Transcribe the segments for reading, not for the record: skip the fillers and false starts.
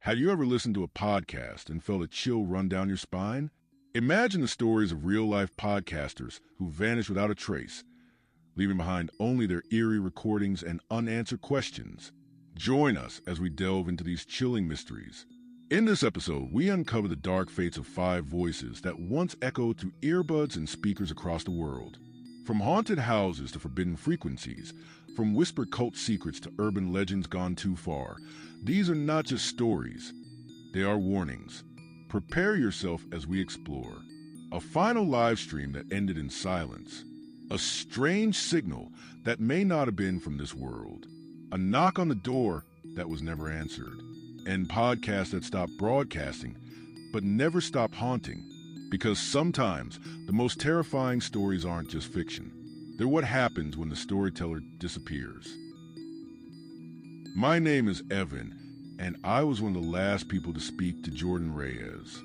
Have you ever listened to a podcast and felt a chill run down your spine? Imagine the stories of real-life podcasters who vanished without a trace, leaving behind only their eerie recordings and unanswered questions. Join us as we delve into these chilling mysteries. In this episode, we uncover the dark fates of 5 voices that once echoed through earbuds and speakers across the world. From haunted houses to forbidden frequencies, from whispered cult secrets to urban legends gone too far, these are not just stories, they are warnings. Prepare yourself as we explore. A final live stream that ended in silence. A strange signal that may not have been from this world. A knock on the door that was never answered. And podcasts that stopped broadcasting, but never stopped haunting. Because sometimes the most terrifying stories aren't just fiction. They're what happens when the storyteller disappears. My name is Evan, and I was one of the last people to speak to Jordan Reyes.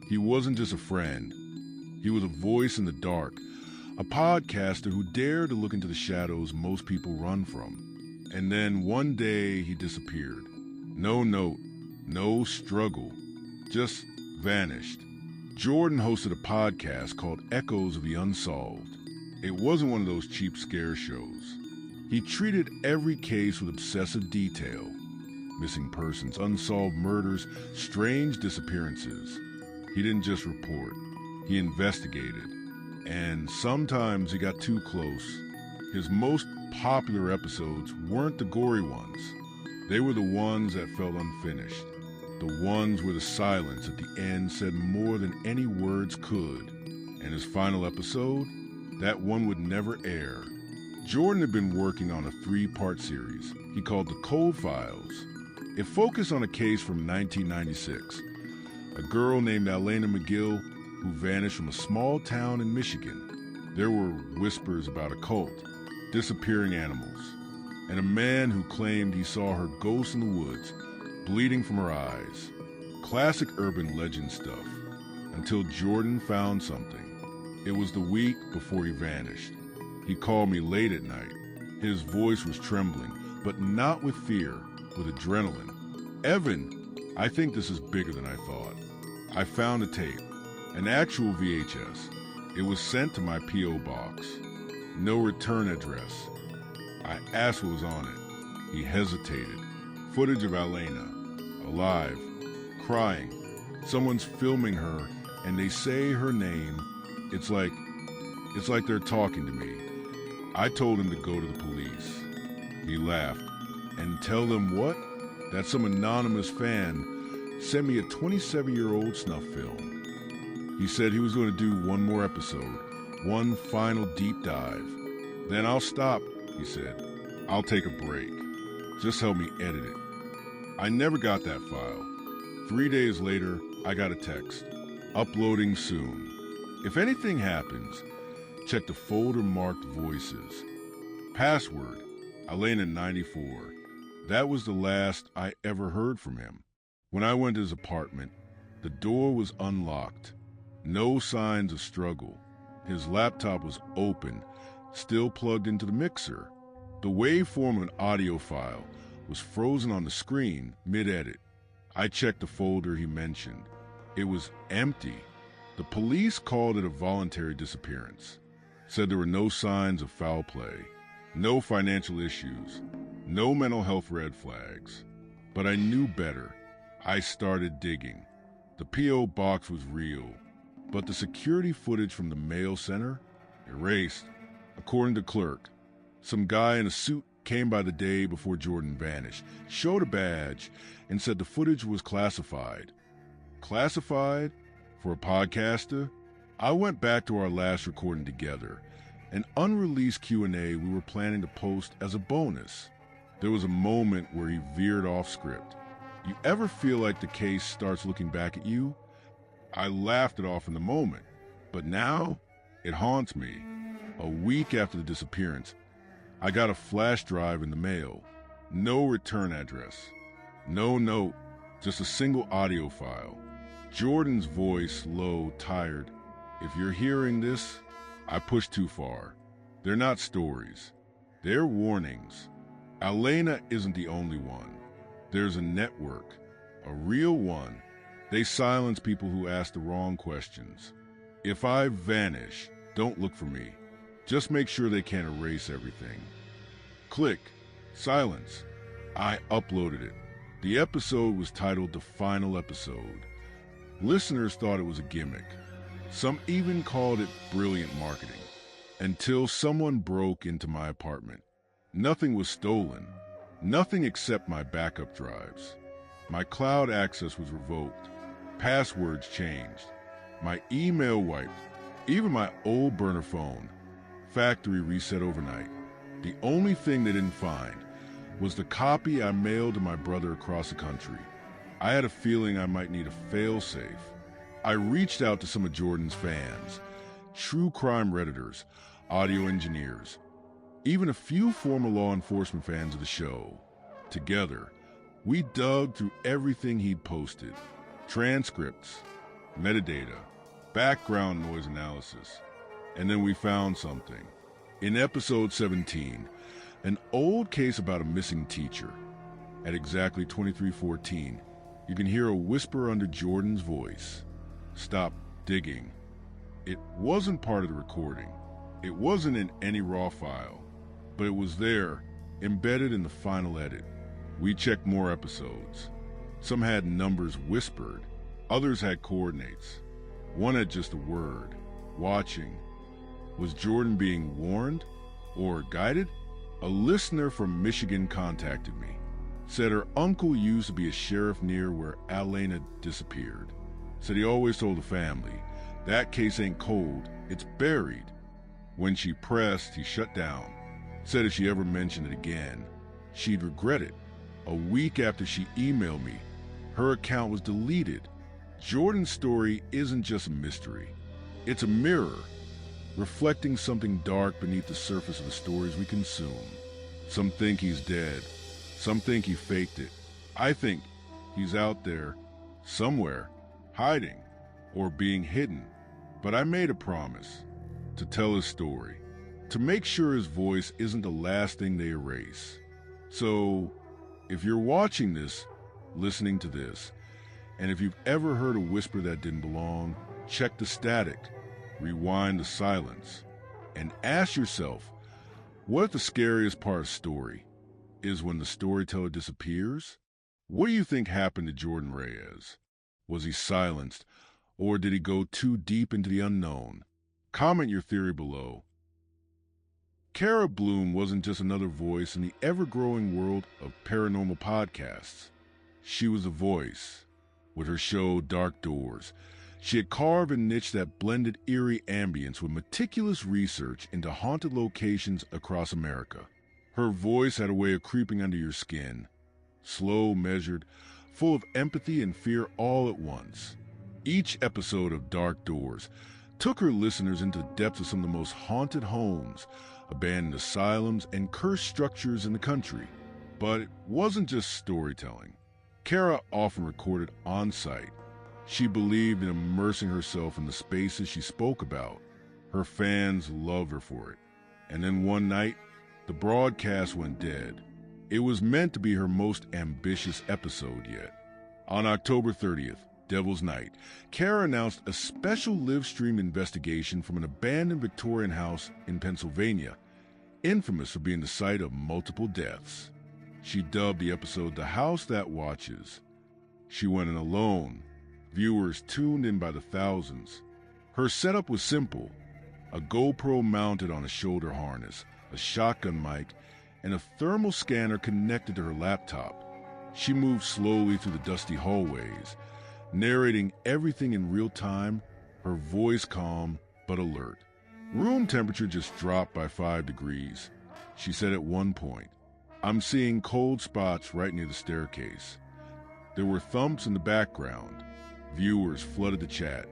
He wasn't just a friend. He was a voice in the dark, a podcaster who dared to look into the shadows most people run from. And then one day he disappeared. No note, no struggle, just vanished. Jordan hosted a podcast called Echoes of the Unsolved. It wasn't one of those cheap scare shows. He treated every case with obsessive detail. Missing persons, unsolved murders, strange disappearances. He didn't just report, he investigated. And sometimes he got too close. His most popular episodes weren't the gory ones. They were the ones that felt unfinished. The ones where the silence at the end said more than any words could. And his final episode? That one would never air. Jordan had been working on a 3-part series he called The Cold Files. It focused on a case from 1996. A girl named Elena McGill who vanished from a small town in Michigan. There were whispers about a cult, disappearing animals, and a man who claimed he saw her ghost in the woods, bleeding from her eyes. Classic urban legend stuff, until Jordan found something. It was the week before he vanished. He called me late at night. His voice was trembling, but not with fear, with adrenaline. Evan, I think this is bigger than I thought. I found a tape, an actual VHS. It was sent to my P.O. box. No return address. I asked what was on it. He hesitated. Footage of Elena, alive, crying. Someone's filming her, and they say her name. It's like they're talking to me. I told him to go to the police. He laughed. And tell them what? That some anonymous fan sent me a 27-year-old snuff film. He said he was going to do one more episode, one final deep dive. Then I'll stop, he said. I'll take a break. Just help me edit it. I never got that file. 3 days later, I got a text. Uploading soon. If anything happens, check the folder marked Voices. Password, Elena94. That was the last I ever heard from him. When I went to his apartment, the door was unlocked. No signs of struggle. His laptop was open, still plugged into the mixer. The waveform of an audio file was frozen on the screen mid-edit. I checked the folder he mentioned. It was empty. The police called it a voluntary disappearance. Said there were no signs of foul play, no financial issues, no mental health red flags. But I knew better. I started digging. The P.O. box was real, but the security footage from the mail center? Erased. According to clerk, some guy in a suit came by the day before Jordan vanished, showed a badge, and said the footage was classified. Classified? For a podcaster? I went back to our last recording together, an unreleased Q&A we were planning to post as a bonus. There was a moment where he veered off script. You ever feel like the case starts looking back at you? I laughed it off in the moment, but now it haunts me. A week after the disappearance, I got a flash drive in the mail. No return address. No note, just a single audio file. Jordan's voice, low, tired. If you're hearing this, I pushed too far. They're not stories. They're warnings. Elena isn't the only one. There's a network. A real one. They silence people who ask the wrong questions. If I vanish, don't look for me. Just make sure they can't erase everything. Click. Silence. I uploaded it. The episode was titled The Final Episode. Listeners thought it was a gimmick. Some even called it brilliant marketing. Until someone broke into my apartment. Nothing was stolen. Nothing except my backup drives. My cloud access was revoked. Passwords changed. My email wiped. Even my old burner phone. Factory reset overnight. The only thing they didn't find was the copy I mailed to my brother across the country. I had a feeling I might need a fail-safe. I reached out to some of Jordan's fans, true crime Redditors, audio engineers, even a few former law enforcement fans of the show. Together, we dug through everything he'd posted. Transcripts, metadata, background noise analysis. And then we found something. In episode 17, an old case about a missing teacher. At exactly 23:14, you can hear a whisper under Jordan's voice. Stop digging. It wasn't part of the recording. It wasn't in any raw file, but it was there, embedded in the final edit. We checked more episodes. Some had numbers whispered. Others had coordinates. One had just a word. Watching. Was Jordan being warned or guided? A listener from Michigan contacted me. Said her uncle used to be a sheriff near where Alana disappeared. Said he always told the family, that case ain't cold, it's buried. When she pressed, he shut down. Said if she ever mentioned it again, she'd regret it. A week after she emailed me, her account was deleted. Jordan's story isn't just a mystery. It's a mirror, reflecting something dark beneath the surface of the stories we consume. Some think he's dead. Some think he faked it. I think he's out there, somewhere, hiding, or being hidden. But I made a promise to tell his story, to make sure his voice isn't the last thing they erase. So, if you're watching this, listening to this, and if you've ever heard a whisper that didn't belong, check the static, rewind the silence, and ask yourself, what if the scariest part of the story is when the storyteller disappears? What do you think happened to Jordan Reyes? Was he silenced, or did he go too deep into the unknown? Comment your theory below. Cara Bloom wasn't just another voice in the ever-growing world of paranormal podcasts. She was a voice. With her show Dark Doors, she had carved a niche that blended eerie ambience with meticulous research into haunted locations across America. Her voice had a way of creeping under your skin. Slow, measured, full of empathy and fear all at once. Each episode of Dark Doors took her listeners into the depths of some of the most haunted homes, abandoned asylums, and cursed structures in the country. But it wasn't just storytelling. Cara often recorded on-site. She believed in immersing herself in the spaces she spoke about. Her fans loved her for it. And then one night, the broadcast went dead. It was meant to be her most ambitious episode yet. On October 30th, Devil's Night, Cara announced a special live-stream investigation from an abandoned Victorian house in Pennsylvania, infamous for being the site of multiple deaths. She dubbed the episode The House That Watches. She went in alone. Viewers tuned in by the thousands. Her setup was simple: a GoPro mounted on a shoulder harness, a shotgun mic, and a thermal scanner connected to her laptop. She moved slowly through the dusty hallways, narrating everything in real time, her voice calm but alert. Room temperature just dropped by 5 degrees. She said at one point, "I'm seeing cold spots right near the staircase." There were thumps in the background. Viewers flooded the chat.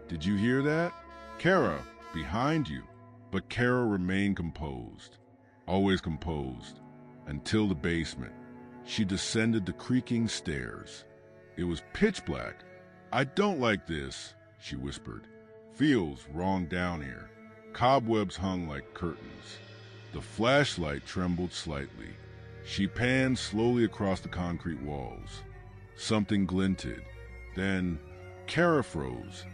"Did you hear that? Cara, behind you." But Cara remained composed, always composed, until the basement. She descended the creaking stairs. It was pitch black. "I don't like this," she whispered. "Feels wrong down here." Cobwebs hung like curtains. The flashlight trembled slightly. She panned slowly across the concrete walls. Something glinted. Then, Kara froze.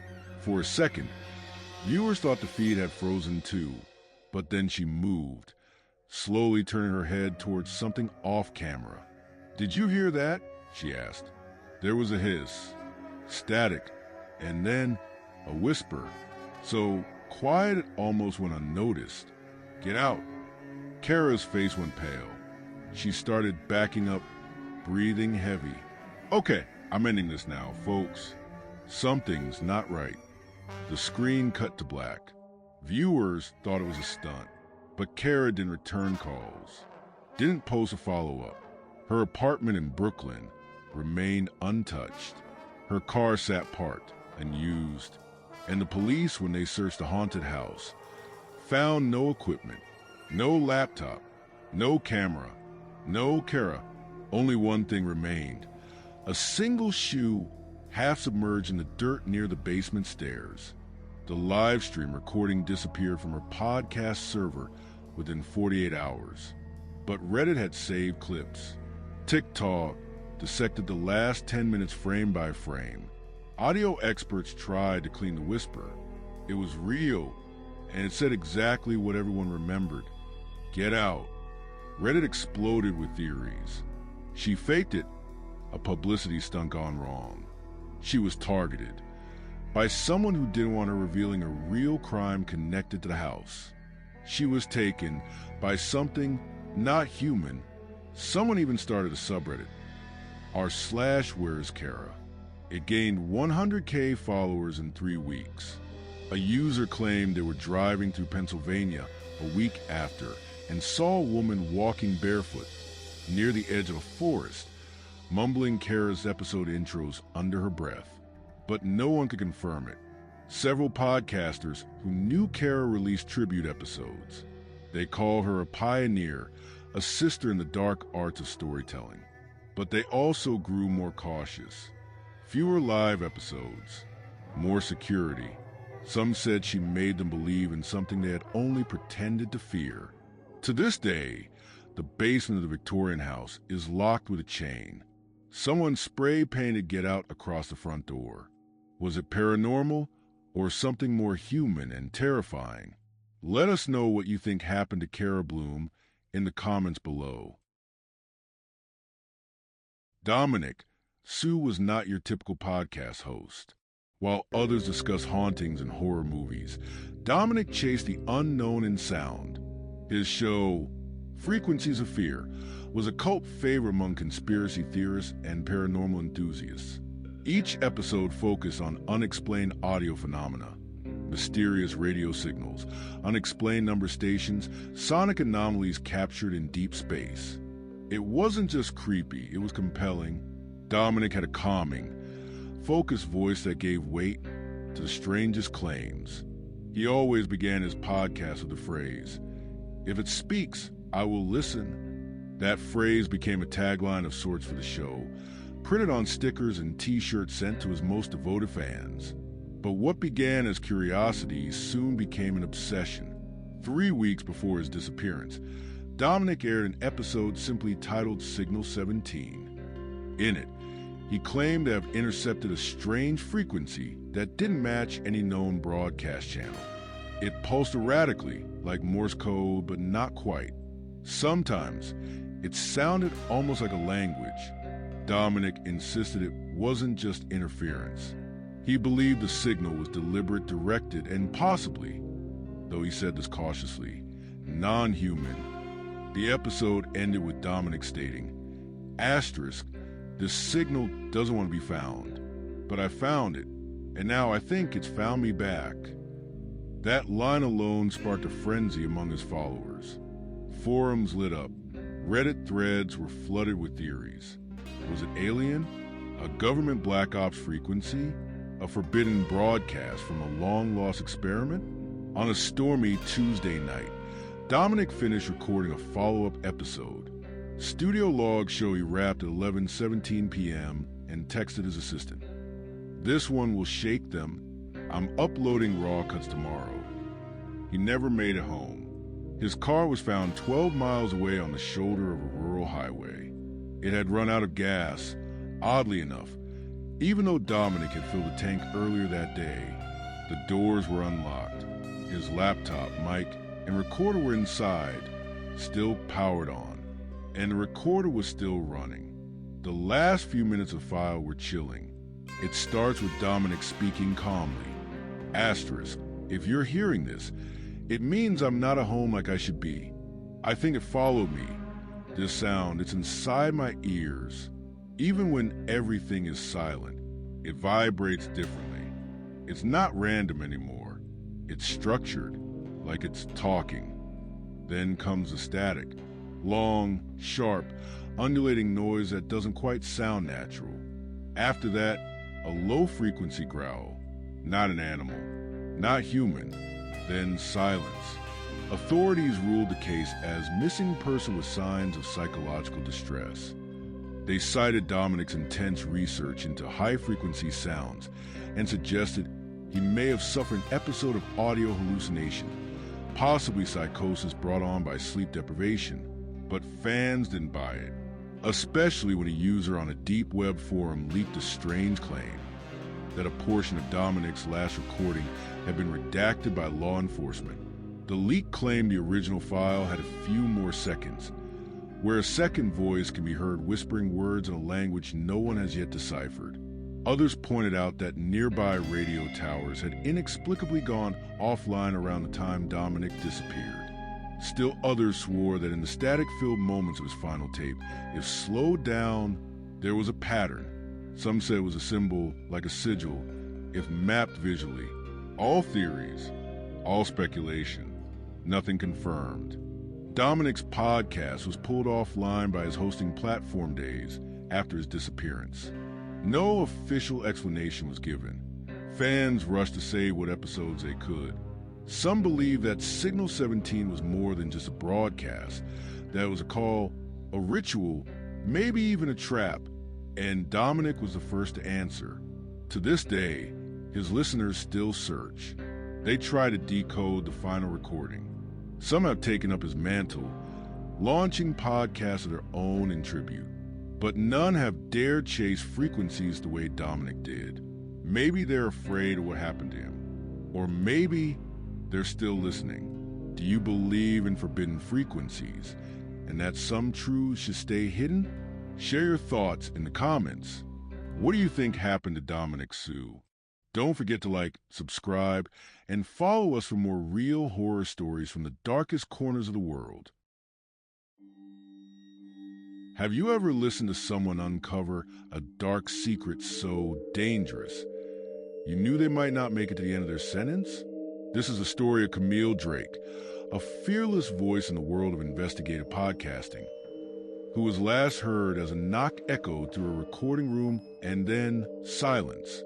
For a second, viewers thought the feed had frozen too, but then she moved, slowly turning her head towards something off camera. "Did you hear that?" she asked. There was a hiss, static, and then a whisper, so quiet it almost went unnoticed. "Get out." Kara's face went pale. She started backing up, breathing heavy. "Okay, I'm ending this now, folks. Something's not right." The screen cut to black. Viewers thought it was a stunt, but Kara didn't return calls, didn't post a follow-up. Her apartment in Brooklyn remained untouched. Her car sat parked, unused, and the police, when they searched the haunted house, found no equipment, no laptop, no camera, no Kara. Only one thing remained: a single shoe half submerged in the dirt near the basement stairs. The live stream recording disappeared from her podcast server within 48 hours, but Reddit had saved clips. TikTok dissected the last 10 minutes frame by frame. Audio experts tried to clean the whisper. It was real, and it said exactly what everyone remembered. "Get out." Reddit exploded with theories. She faked it. A publicity stunt gone wrong. She was targeted by someone who didn't want her revealing a real crime connected to the house. She was taken by something not human. Someone even started a subreddit, r/Where's Kara. It gained 100K followers in 3 weeks. A user claimed they were driving through Pennsylvania a week after and saw a woman walking barefoot near the edge of a forest, mumbling Kara's episode intros under her breath. But no one could confirm it. Several podcasters who knew Kara released tribute episodes. They call her a pioneer, a sister in the dark arts of storytelling. But they also grew more cautious. Fewer live episodes, more security. Some said she made them believe in something they had only pretended to fear. To this day, the basement of the Victorian house is locked with a chain. Someone spray-painted "Get Out" across the front door. Was it paranormal or something more human and terrifying? Let us know what you think happened to Kara Bloom in the comments below. Dominic, Sue was not your typical podcast host. While others discuss hauntings and horror movies, Dominic chased the unknown in sound. His show, Frequencies of Fear, was a cult favorite among conspiracy theorists and paranormal enthusiasts. Each episode focused on unexplained audio phenomena, mysterious radio signals, unexplained number stations, sonic anomalies captured in deep space. It wasn't just creepy, it was compelling. Dominic had a calming, focused voice that gave weight to the strangest claims. He always began his podcast with the phrase, "If it speaks, I will listen." That phrase became a tagline of sorts for the show, printed on stickers and t-shirts sent to his most devoted fans. But what began as curiosity soon became an obsession. 3 weeks before his disappearance, Dominic aired an episode simply titled Signal 17. In it, he claimed to have intercepted a strange frequency that didn't match any known broadcast channel. It pulsed erratically, like Morse code, but not quite. Sometimes, it sounded almost like a language. Dominic insisted it wasn't just interference. He believed the signal was deliberate, directed, and possibly, though he said this cautiously, non-human. The episode ended with Dominic stating, "Asterisk, this signal doesn't want to be found, but I found it, and now I think it's found me back." That line alone sparked a frenzy among his followers. Forums lit up. Reddit threads were flooded with theories. Was it alien? A government black ops frequency? A forbidden broadcast from a long-lost experiment? On a stormy Tuesday night, Dominic finished recording a follow-up episode. Studio logs show he wrapped at 11:17 p.m. and texted his assistant, "This one will shake them. I'm uploading raw cuts tomorrow." He never made it home. His car was found 12 miles away on the shoulder of a rural highway. It had run out of gas, Oddly enough, even though Dominic had filled the tank earlier that day, the doors were unlocked. His laptop, mic, and recorder were inside, still powered on, and the recorder was still running. The last few minutes of file were chilling. It starts with Dominic speaking calmly. Asterisk, if you're hearing this, it means I'm not at home like I should be. I think it followed me. This sound, it's inside my ears. Even when everything is silent, it vibrates differently. It's not random anymore. It's structured, like it's talking. Then comes the static. Long, sharp, undulating noise that doesn't quite sound natural. After that, a low-frequency growl. Not an animal. Not human. Then silence. Authorities ruled the case as missing person with signs of psychological distress. They cited Dominic's intense research into high-frequency sounds and suggested he may have suffered an episode of audio hallucination, possibly psychosis brought on by sleep deprivation. But fans didn't buy it, especially when a user on a deep web forum leaked a strange claim that a portion of Dominic's last recording had been redacted by law enforcement. The leak claimed the original file had a few more seconds, where a second voice can be heard whispering words in a language no one has yet deciphered. Others pointed out that nearby radio towers had inexplicably gone offline around the time Dominic disappeared. Still others swore that in the static-filled moments of his final tape, if slowed down, there was a pattern. Some said it was a symbol like a sigil, if mapped visually. All theories, all speculation, nothing confirmed. Dominic's podcast was pulled offline by his hosting platform days after his disappearance. No official explanation was given. Fans rushed to save what episodes they could. Some believe that Signal 17 was more than just a broadcast, that it was a call, a ritual, maybe even a trap, and Dominic was the first to answer. To this day, his listeners still search. They try to decode the final recording. Some have taken up his mantle, launching podcasts of their own in tribute. But none have dared chase frequencies the way Dominic did. Maybe they're afraid of what happened to him. Or maybe they're still listening. Do you believe in forbidden frequencies and that some truths should stay hidden? Share your thoughts in the comments. What do you think happened to Dominic Sue? Don't forget to like, subscribe, and follow us for more real horror stories from the darkest corners of the world. Have you ever listened to someone uncover a dark secret so dangerous you knew they might not make it to the end of their sentence? This is the story of Camille Drake, a fearless voice in the world of investigative podcasting, who was last heard as a knock echoed through a recording room and then silence.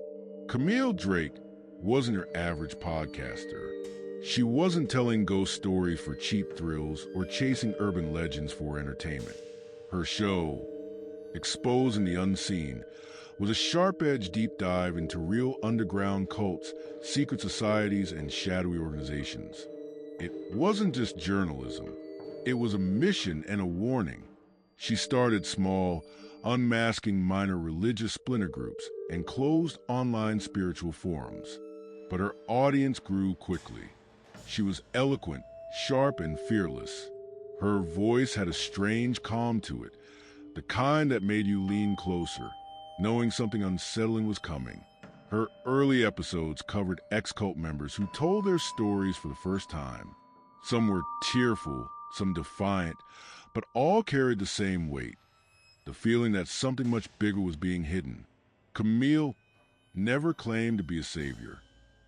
Camille Drake wasn't your average podcaster. She wasn't telling ghost stories for cheap thrills or chasing urban legends for entertainment. Her show, Exposing the Unseen, was a sharp-edged deep dive into real underground cults, secret societies, and shadowy organizations. It wasn't just journalism. It was a mission and a warning. She started small, unmasking minor religious splinter groups and closed online spiritual forums. But her audience grew quickly. She was eloquent, sharp, and fearless. Her voice had a strange calm to it, the kind that made you lean closer, knowing something unsettling was coming. Her early episodes covered ex-cult members who told their stories for the first time. Some were tearful, some defiant, but all carried the same weight, the feeling that something much bigger was being hidden. Camille never claimed to be a savior.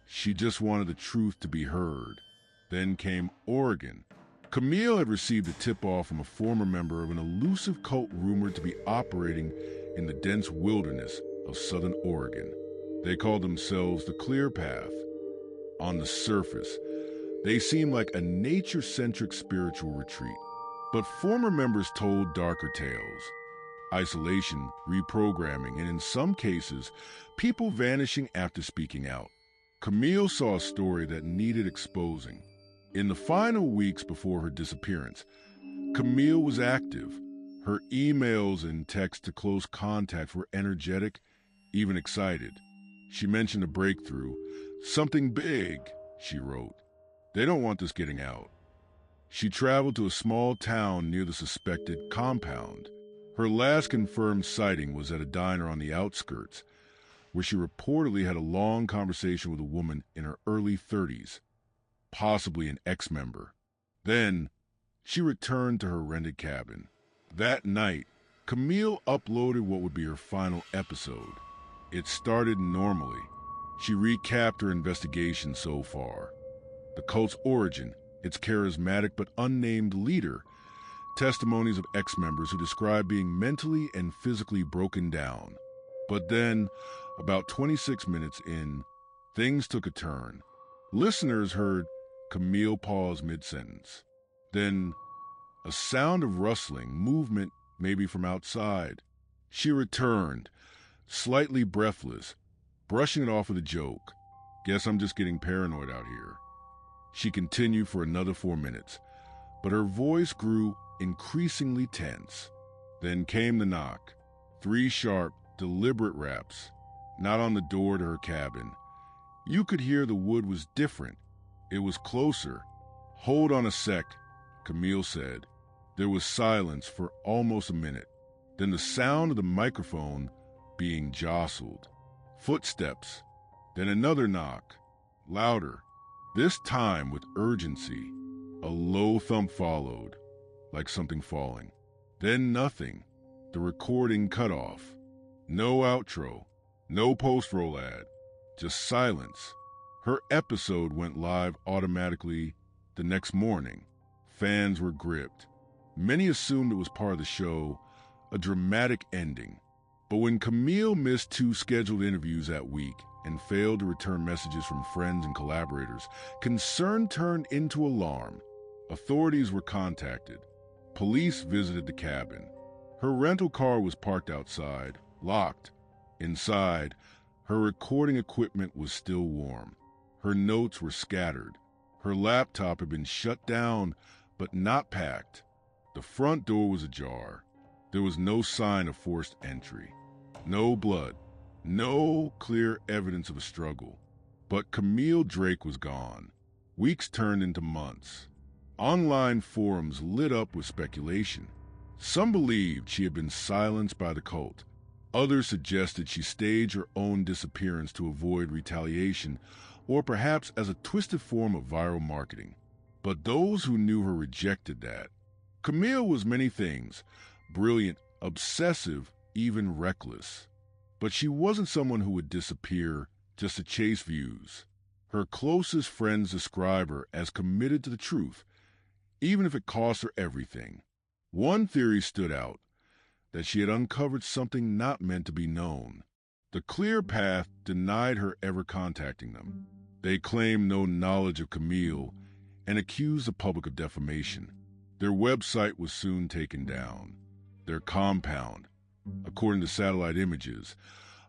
She just wanted the truth to be heard. Then came Oregon. Camille had received a tip-off from a former member of an elusive cult rumored to be operating in the dense wilderness of southern Oregon. They called themselves the Clear Path. On the surface, they seemed like a nature-centric spiritual retreat. But former members told darker tales. Isolation, reprogramming, and in some cases, people vanishing after speaking out. Camille saw a story that needed exposing. In the final weeks before her disappearance, Camille was active. Her emails and texts to close contacts were energetic, even excited. She mentioned a breakthrough. Something big, she wrote. They don't want this getting out. She traveled to a small town near the suspected compound. Her last confirmed sighting was at a diner on the outskirts, where she reportedly had a long conversation with a woman in her early 30s, possibly an ex-member. Then, she returned to her rented cabin. That night, Camille uploaded what would be her final episode. It started normally. She recapped her investigation so far. The cult's origin, its charismatic but unnamed leader, testimonies of ex-members who describe being mentally and physically broken down. But then, about 26 minutes in, things took a turn. Listeners heard Camille pause mid-sentence. Then, a sound of rustling, movement, maybe from outside. She returned, slightly breathless, brushing it off with a joke. Guess I'm just getting paranoid out here. She continued for another 4 minutes, but her voice grew increasingly tense. Then came the knock. 3 sharp, deliberate raps, not on the door to her cabin. You could hear the wood was different. It was closer. Hold on a sec, Camille said. There was silence for almost a minute. Then the sound of the microphone being jostled. Footsteps. Then another knock. Louder. This time with urgency. A low thump followed, like something falling. Then nothing. The recording cut off. No outro. No post-roll ad. Just silence. Her episode went live automatically the next morning. Fans were gripped. Many assumed it was part of the show, a dramatic ending. But when Camille missed 2 scheduled interviews that week and failed to return messages from friends and collaborators, concern turned into alarm. Authorities were contacted. Police visited the cabin. Her rental car was parked outside, locked. Inside, her recording equipment was still warm. Her notes were scattered. Her laptop had been shut down, but not packed. The front door was ajar. There was no sign of forced entry. No blood. No clear evidence of a struggle. But Camille Drake was gone. Weeks turned into months. Online forums lit up with speculation. Some believed she had been silenced by the cult. Others suggested she staged her own disappearance to avoid retaliation, or perhaps as a twisted form of viral marketing. But those who knew her rejected that. Camille was many things, brilliant, obsessive, even reckless. But she wasn't someone who would disappear just to chase views. Her closest friends describe her as committed to the truth, even if it cost her everything. One theory stood out, that she had uncovered something not meant to be known. The Clear Path denied her ever contacting them. They claimed no knowledge of Camille and accused the public of defamation. Their website was soon taken down. Their compound, according to satellite images,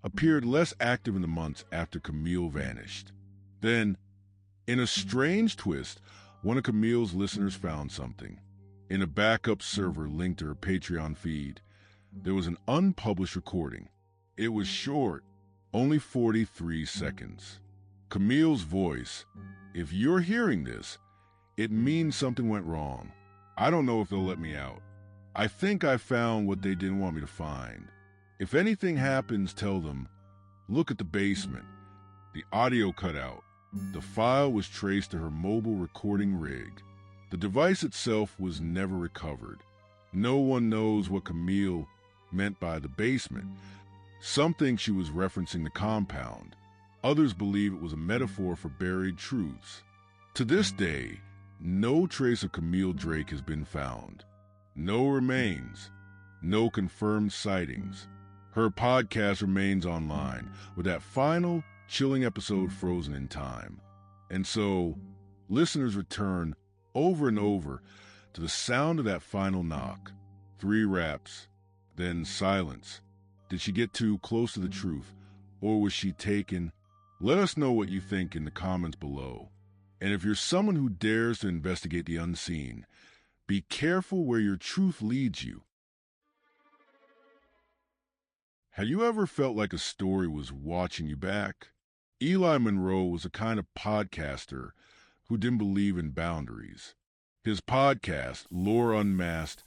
appeared less active in the months after Camille vanished. Then, in a strange twist, one of Camille's listeners found something. In a backup server linked to her Patreon feed, there was an unpublished recording. It was short, only 43 seconds. Camille's voice, "If you're hearing this, it means something went wrong. I don't know if they'll let me out. I think I found what they didn't want me to find. If anything happens, tell them, look at the basement." The audio cut out. The file was traced to her mobile recording rig. The device itself was never recovered. No one knows what Camille meant by the basement. Some think she was referencing the compound. Others believe it was a metaphor for buried truths. To this day, no trace of Camille Drake has been found. No remains. No confirmed sightings. Her podcast remains online, with that final, chilling episode frozen in time. And so, listeners return over and over to the sound of that final knock. 3 raps, then silence. Did she get too close to the truth, or was she taken? Let us know what you think in the comments below. And if you're someone who dares to investigate the unseen, be careful where your truth leads you. Have you ever felt like a story was watching you back? Eli Monroe was a kind of podcaster who didn't believe in boundaries. His podcast, Lore Unmasked,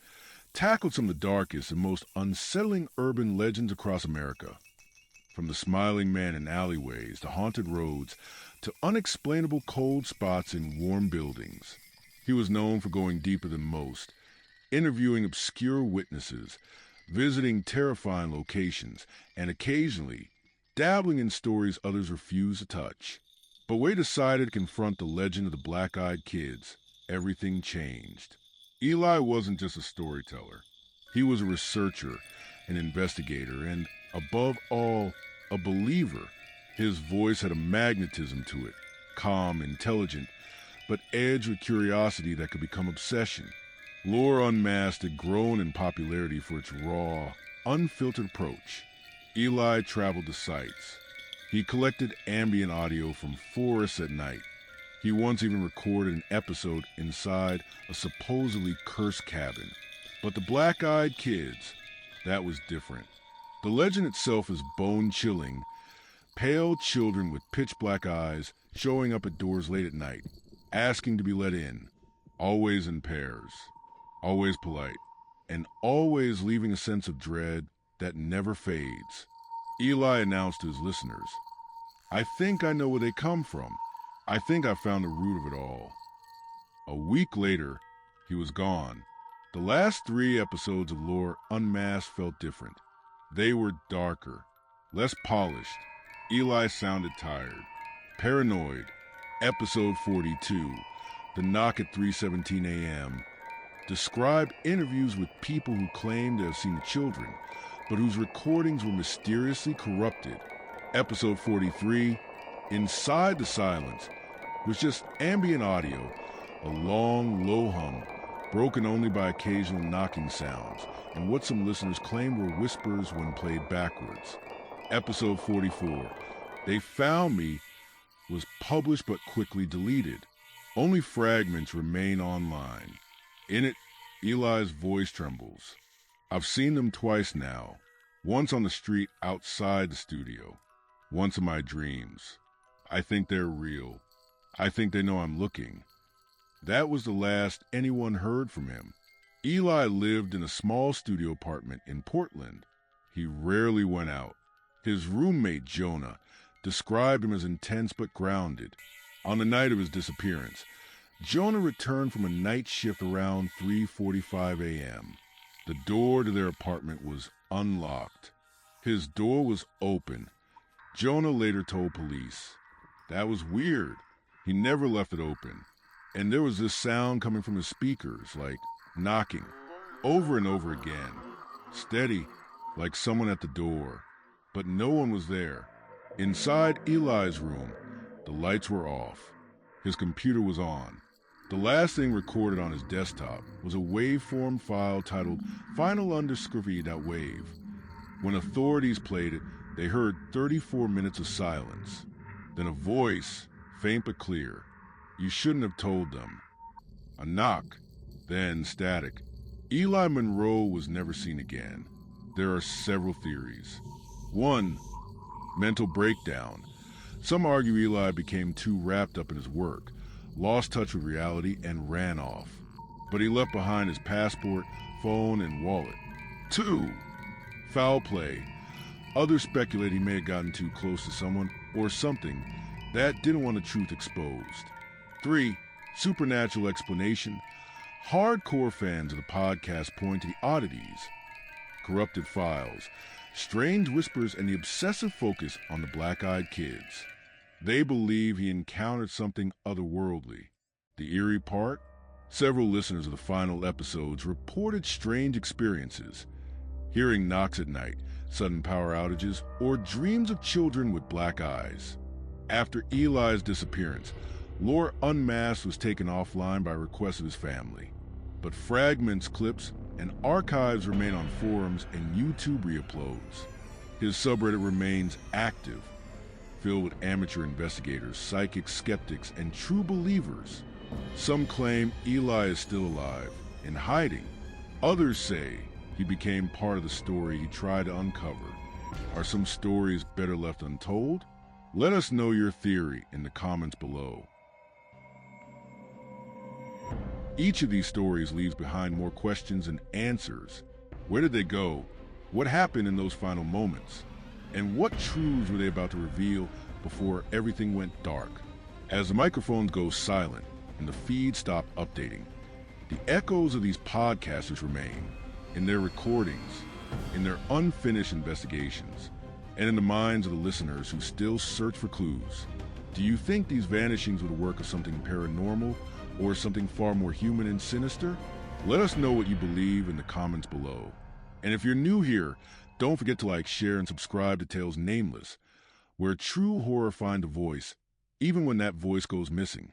tackled some of the darkest and most unsettling urban legends across America. From the smiling man in alleyways to haunted roads to unexplainable cold spots in warm buildings. He was known for going deeper than most, interviewing obscure witnesses, visiting terrifying locations, and occasionally dabbling in stories others refused to touch. But when he decided to confront the legend of the black-eyed kids, everything changed. Eli wasn't just a storyteller. He was a researcher, an investigator, and, above all, a believer. His voice had a magnetism to it, calm, intelligent, but edged with curiosity that could become obsession. Lore Unmasked had grown in popularity for its raw, unfiltered approach. Eli traveled to sites. He collected ambient audio from forests at night. He once even recorded an episode inside a supposedly cursed cabin. But the black-eyed kids, that was different. The legend itself is bone-chilling. Pale children with pitch-black eyes showing up at doors late at night, asking to be let in, always in pairs, always polite, and always leaving a sense of dread that never fades. Eli announced to his listeners, "I think I know where they come from. I think I found the root of it all." A week later, he was gone. The last 3 episodes of Lore Unmasked felt different. They were darker, less polished. Eli sounded tired, paranoid. Episode 42, The Knock at 3:17 a.m., described interviews with people who claimed to have seen the children, but whose recordings were mysteriously corrupted. Episode 43, Inside the Silence, was just ambient audio, a long, low hum, broken only by occasional knocking sounds, and what some listeners claimed were whispers when played backwards. Episode 44, They Found Me, was published but quickly deleted. Only fragments remain online. In it, Eli's voice trembles. "I've seen them twice now, once on the street outside the studio, once in my dreams. I think they're real. I think they know I'm looking." That was the last anyone heard from him. Eli lived in a small studio apartment in Portland. He rarely went out. His roommate, Jonah, described him as intense but grounded. On the night of his disappearance, Jonah returned from a night shift around 3:45 a.m. The door to their apartment was unlocked. His door was open. Jonah later told police. That was weird. He never left it open. And there was this sound coming from his speakers, like knocking, over and over again. Steady, like someone at the door. But no one was there. Inside Eli's room, the lights were off. His computer was on. The last thing recorded on his desktop was a waveform file titled final_v.wave. When authorities played it, they heard 34 minutes of silence. Then a voice, faint but clear. You shouldn't have told them. A knock, then static. Eli Monroe was never seen again. There are several theories. 1. Mental breakdown. Some argue Eli became too wrapped up in his work, lost touch with reality, and ran off. But he left behind his passport, phone, and wallet. 2. Foul play. Others speculate he may have gotten too close to someone or something that didn't want the truth exposed. 3. Supernatural explanation. Hardcore fans of the podcast point to the oddities, corrupted files, strange whispers, and the obsessive focus on the black-eyed kids. They believe he encountered something otherworldly. The eerie part? Several listeners of the final episodes reported strange experiences, hearing knocks at night, sudden power outages, or dreams of children with black eyes. After Eli's disappearance, Lore Unmasked was taken offline by request of his family, but fragments, clips, and archives remain on forums and YouTube re-uploads. His subreddit remains active, filled with amateur investigators, psychic skeptics, and true believers. Some claim Eli is still alive, in hiding. Others say he became part of the story he tried to uncover, Are some stories better left untold? Let us know your theory in the comments below. Each of these stories leaves behind more questions and answers. Where did they go? What happened in those final moments? And what truths were they about to reveal before everything went dark? As the microphones go silent and the feed stop updating, the echoes of these podcasters remain in their recordings, in their unfinished investigations, and in the minds of the listeners who still search for clues. Do you think these vanishings were the work of something paranormal or something far more human and sinister? Let us know what you believe in the comments below. And if you're new here, don't forget to like, share, and subscribe to Tales Nameless, where true horror finds a voice, even when that voice goes missing.